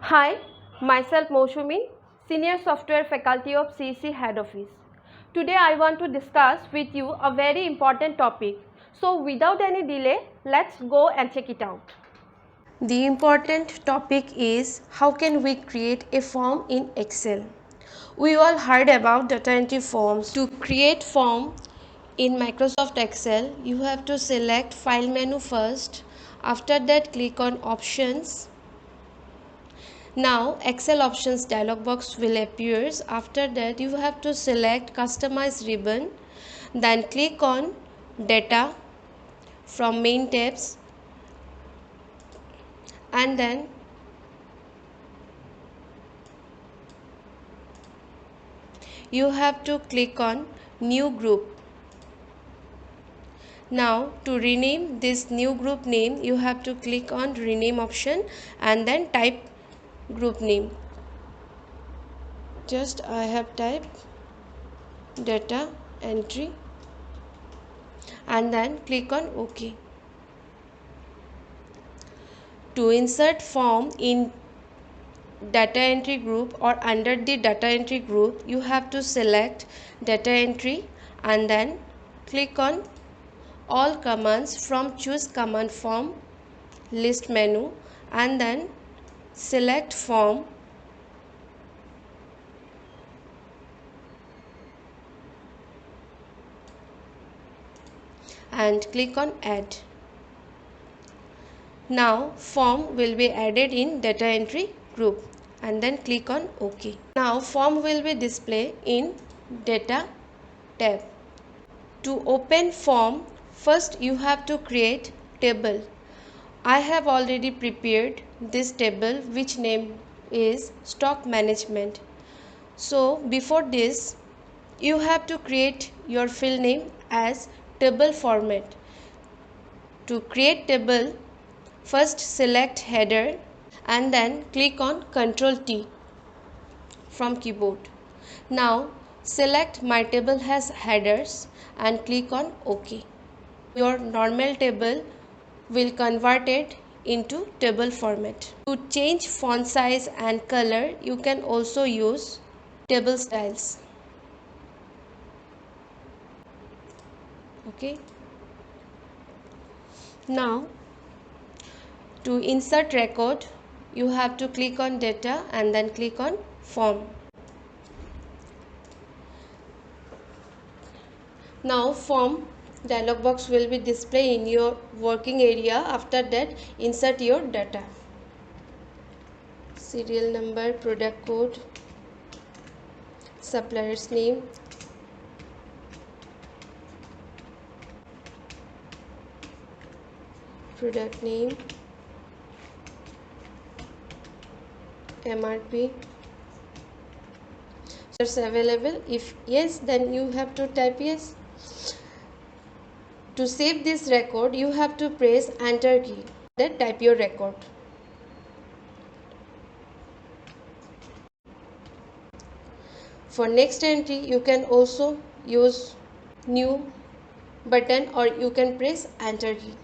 Hi, myself Mousumi, Senior Software Faculty of CEC Head Office. Today I want to discuss with you a very important topic. So without any delay, let's go and check it out. The important topic is how can we create a form in Excel. We all heard about data entry forms. To create form in Microsoft Excel, you have to select File menu first. After that, click on Options. Now Excel options dialog box will appear. After that you have to select customize ribbon, then click on data from main tabs, and then you have to click on new group. Now to rename this new group name, you have to click on rename option and then type group name. Just I have typed data entry and then click on OK. To insert form in data entry group or under the data entry group, you have to select data entry and then click on all commands from choose command form list menu and then select form and click on add. Now form will be added in data entry group and then click on OK. Now form will be displayed in data tab. To open form, first you have to create table. I have already prepared this table which name is stock management. So before this you have to create your field name as table format. To create table, first select header and then click on Ctrl T from keyboard. Now select my table has headers and click on OK. Your normal table will convert it into table format. To change font size and color, you can also use table styles. Okay. Now to insert record, you have to click on data and then click on form. Now form dialog box will be displayed in your working area. After that, insert your data. Serial number, product code, supplier's name, product name, MRP. Is available? If yes, then you have to type yes. To save this record, you have to press enter key. Then type your record. For next entry, you can also use new button or you can press enter key.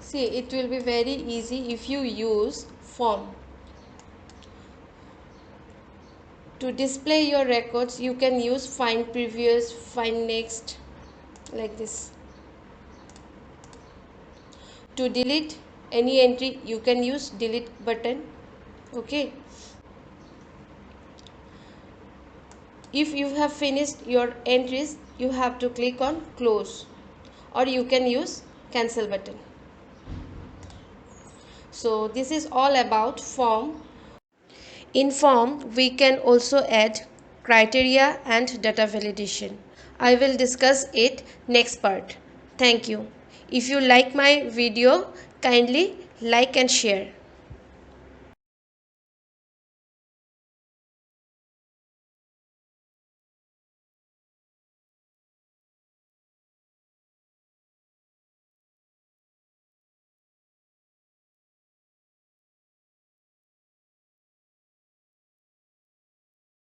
See, it will be very easy if you use form. To display your records, you can use find previous, find next, like this. To delete any entry, you can use delete button. Okay. If you have finished your entries, you have to click on close or you can use cancel button. So this is all about form. In form, we can also add criteria and data validation. I will discuss it next part. Thank you. If you like my video, kindly like and share.